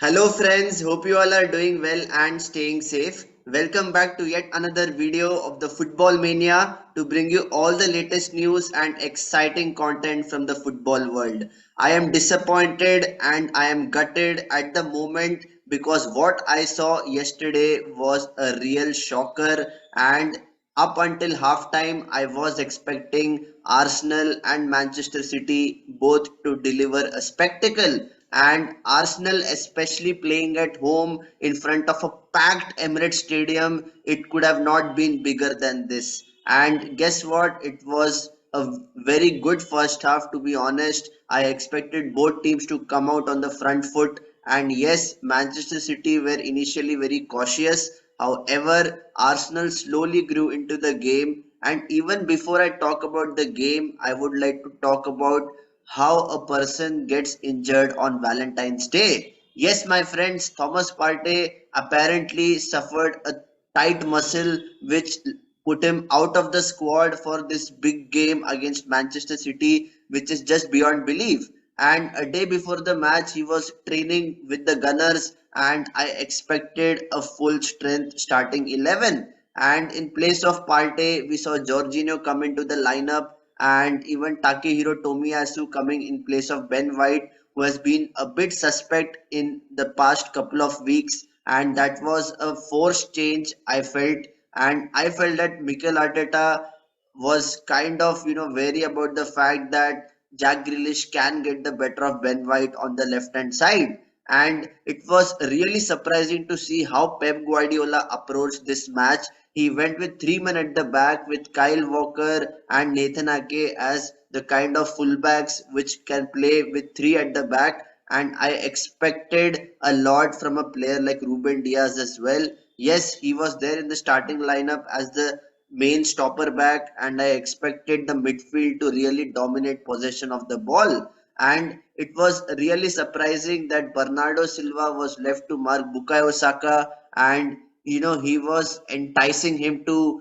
Hello friends, hope you all are doing well and staying safe. Welcome back to yet another video of the Football Mania to bring you all the latest news and exciting content from the football world. I am disappointed and I am gutted at the moment because what I saw yesterday was a real shocker, and up until halftime I was expecting Arsenal and Manchester City both to deliver a spectacle, and Arsenal, especially playing at home in front of a packed Emirates Stadium, it could have not been bigger than this. And guess what? It was a very good first half, to be honest. I expected both teams to come out on the front foot, and yes, Manchester City were initially very cautious. However, Arsenal slowly grew into the game. And even before I talk about the game, I would like to talk about how a person gets injured on Valentine's Day. Yes, my friends, Thomas Partey apparently suffered a tight muscle which put him out of the squad for this big game against Manchester City, which is just beyond belief. And a day before the match, he was training with the Gunners, and I expected a full strength starting 11. And in place of Partey, we saw Jorginho come into the lineup, and even Takehiro Tomiyasu coming in place of Ben White, who has been a bit suspect in the past couple of weeks. And that was a forced change, I felt. And I felt that Mikel Arteta was kind of, wary about the fact that Jack Grealish can get the better of Ben White on the left hand side. And it was really surprising to see how Pep Guardiola approached this match. He went with three men at the back with Kyle Walker and Nathan Ake as the kind of fullbacks which can play with three at the back. And I expected a lot from a player like Ruben Diaz as well. Yes, he was there in the starting lineup as the main stopper back, and I expected the midfield to really dominate possession of the ball. And it was really surprising that Bernardo Silva was left to mark Bukayo Saka, and he was enticing him to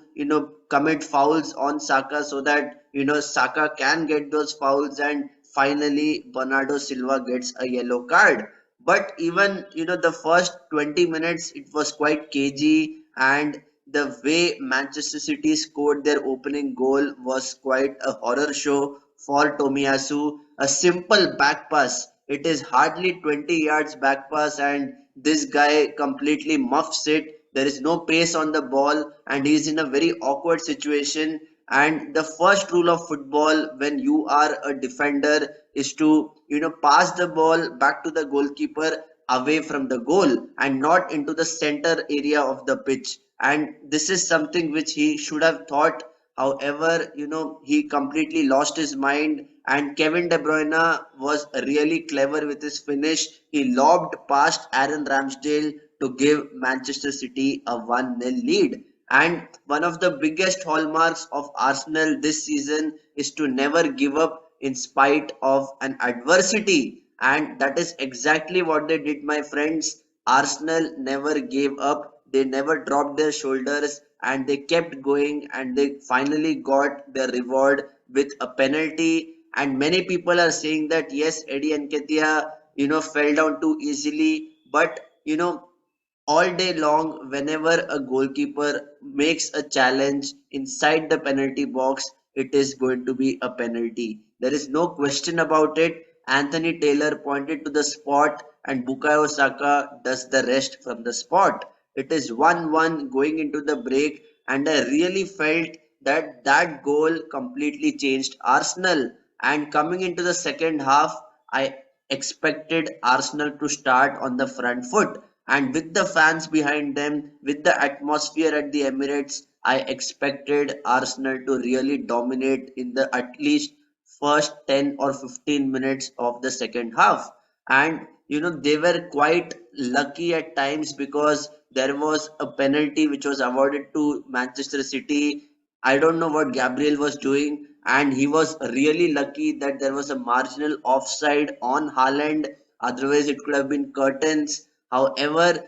commit fouls on Saka so that Saka can get those fouls, and finally Bernardo Silva gets a yellow card. But even the first 20 minutes it was quite cagey, and the way Manchester City scored their opening goal was quite a horror show for Tomiyasu. A simple back pass, it is hardly 20 yards back pass, and this guy completely muffs it. There is no pace on the ball, and he is in a very awkward situation. And the first rule of football when you are a defender is to pass the ball back to the goalkeeper away from the goal and not into the center area of the pitch. And this is something which he should have thought. However, he completely lost his mind, and Kevin De Bruyne was really clever with his finish. He lobbed past Aaron Ramsdale to give Manchester City a 1-0 lead. And one of the biggest hallmarks of Arsenal this season is to never give up in spite of an adversity. And that is exactly what they did, my friends. Arsenal never gave up, they never dropped their shoulders, and they kept going, and they finally got their reward with a penalty. And many people are saying that yes, Eddie Nketiah fell down too easily, but all day long, whenever a goalkeeper makes a challenge inside the penalty box, it is going to be a penalty. There is no question about it. Anthony Taylor pointed to the spot, and Bukayo Saka does the rest from the spot. It is 1-1 going into the break, and I really felt that that goal completely changed Arsenal. And coming into the second half, I expected Arsenal to start on the front foot, and with the fans behind them, with the atmosphere at the Emirates, I expected Arsenal to really dominate in the at least first 10 or 15 minutes of the second half. And they were quite lucky at times because there was a penalty which was awarded to Manchester City. I don't know what Gabriel was doing, and he was really lucky that there was a marginal offside on Haaland. Otherwise, it could have been curtains. However,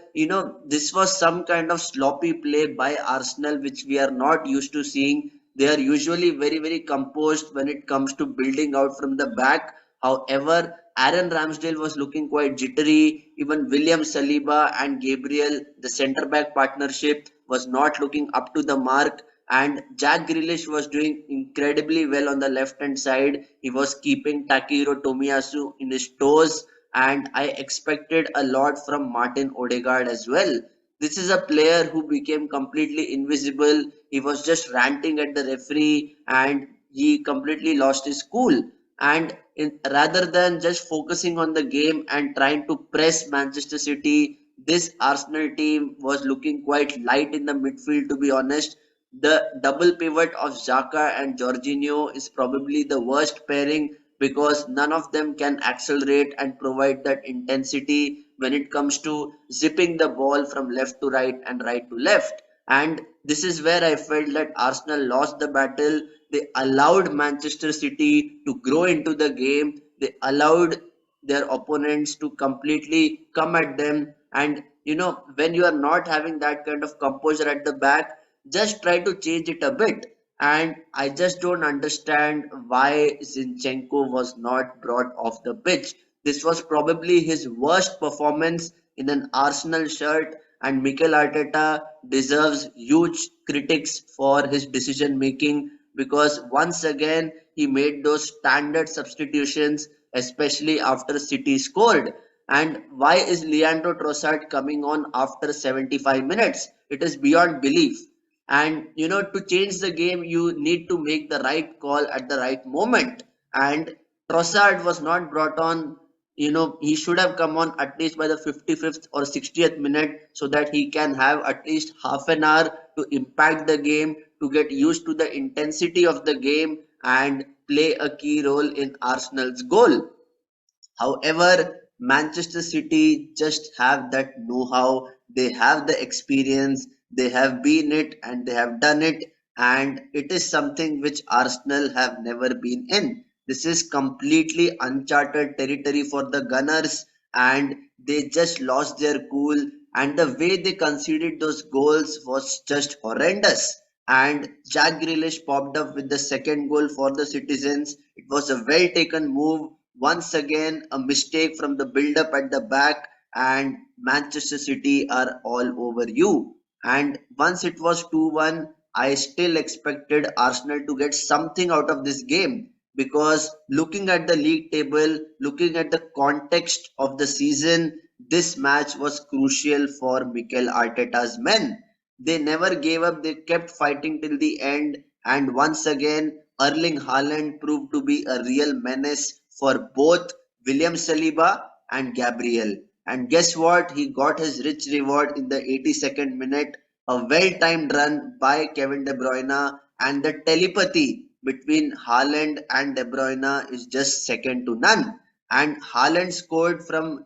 this was some kind of sloppy play by Arsenal, which we are not used to seeing. They are usually very, very composed when it comes to building out from the back. However, Aaron Ramsdale was looking quite jittery. Even William Saliba and Gabriel, the centre back partnership, was not looking up to the mark. And Jack Grealish was doing incredibly well on the left hand side. He was keeping Takehiro Tomiyasu in his toes, and I expected a lot from Martin Odegaard as well. This is a player who became completely invisible. He was just ranting at the referee and he completely lost his cool. And rather than just focusing on the game and trying to press Manchester City, this Arsenal team was looking quite light in the midfield, to be honest. The double pivot of Xhaka and Jorginho is probably the worst pairing because none of them can accelerate and provide that intensity when it comes to zipping the ball from left to right and right to left. And this is where I felt that Arsenal lost the battle. They allowed Manchester City to grow into the game. They allowed their opponents to completely come at them. And when you are not having that kind of composure at the back, just try to change it a bit. And I just don't understand why Zinchenko was not brought off the pitch. This was probably his worst performance in an Arsenal shirt, and Mikel Arteta deserves huge critics for his decision making because once again he made those standard substitutions, especially after City scored. And why is Leandro Trossard coming on after 75 minutes? It is beyond belief. And to change the game, you need to make the right call at the right moment. And Trossard was not brought on. He should have come on at least by the 55th or 60th minute so that he can have at least half an hour to impact the game, to get used to the intensity of the game and play a key role in Arsenal's goal. However, Manchester City just have that know-how, they have the experience, they have been it and they have done it, and it is something which Arsenal have never been in. This is completely uncharted territory for the Gunners, and they just lost their cool. And the way they conceded those goals was just horrendous. And Jack Grealish popped up with the second goal for the citizens. It was a well taken move. Once again, a mistake from the build up at the back, and Manchester City are all over you. And once it was 2-1, I still expected Arsenal to get something out of this game because looking at the league table, looking at the context of the season, this match was crucial for Mikel Arteta's men. They never gave up, they kept fighting till the end, and once again, Erling Haaland proved to be a real menace for both William Saliba and Gabriel. And guess what? He got his rich reward in the 82nd minute. A well timed run by Kevin De Bruyne, and the telepathy between Haaland and De Bruyne is just second to none. And Haaland scored from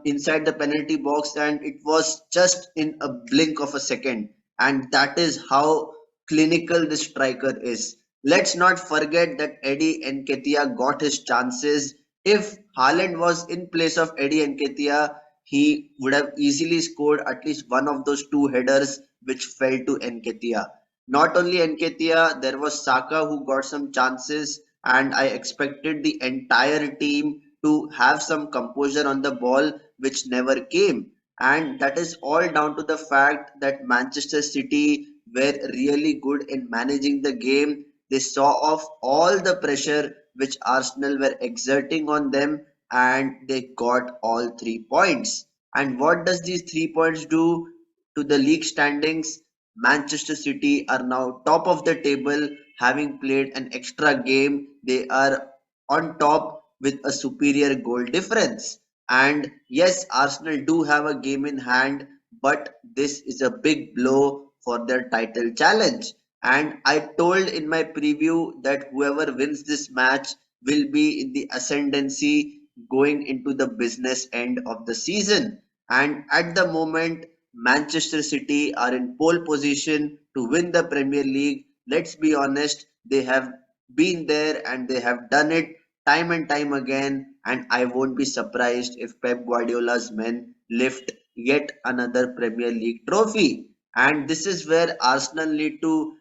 inside the penalty box, and it was just in a blink of a second. And that is how clinical this striker is. Let's not forget that Eddie Nketiah got his chances. If Haaland was in place of Eddie Nketiah, he would have easily scored at least one of those two headers which fell to Nketiah. Not only Nketiah, there was Saka who got some chances, and I expected the entire team to have some composure on the ball, which never came. And that is all down to the fact that Manchester City were really good in managing the game. They saw off all the pressure which Arsenal were exerting on them, and they got all 3 points. And what does these 3 points do to the league standings? Manchester City are now top of the table, having played an extra game. They are on top with a superior goal difference. And yes, Arsenal do have a game in hand, but this is a big blow for their title challenge. And I told in my preview that whoever wins this match will be in the ascendancy going into the business end of the season. And at the moment, Manchester City are in pole position to win the Premier League. Let's be honest, they have been there and they have done it time and time again. And I won't be surprised if Pep Guardiola's men lift yet another Premier League trophy. And this is where Arsenal need to,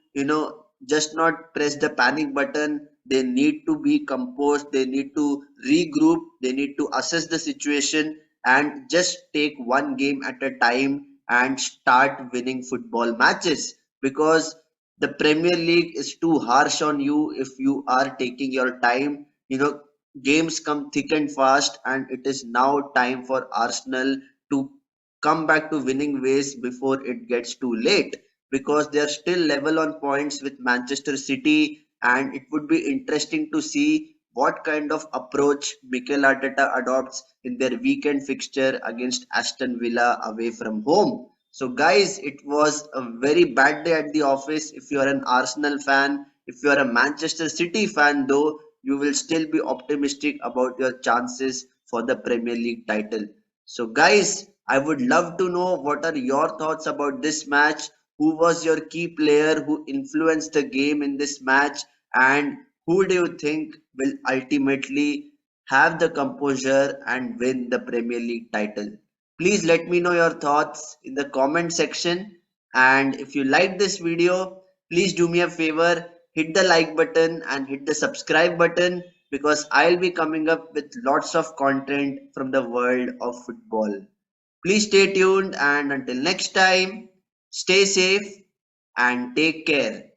just not press the panic button. they need to be composed, they need to regroup, they need to assess the situation and just take one game at a time and start winning football matches, because the Premier League is too harsh on you if you are taking your time. Games come thick and fast, and it is now time for Arsenal to come back to winning ways before it gets too late, because they are still level on points with Manchester City, and it would be interesting to see what kind of approach Mikel Arteta adopts in their weekend fixture against Aston Villa away from home. So, guys, it was a very bad day at the office. If you are an Arsenal fan, if you are a Manchester City fan, though, you will still be optimistic about your chances for the Premier League title. So, guys, I would love to know what are your thoughts about this match. Who was your key player who influenced the game in this match, and who do you think will ultimately have the composure and win the Premier League title? Please let me know your thoughts in the comment section. And if you like this video, please do me a favor, hit the like button and hit the subscribe button, because I'll be coming up with lots of content from the world of football. Please stay tuned, and until next time, stay safe and take care.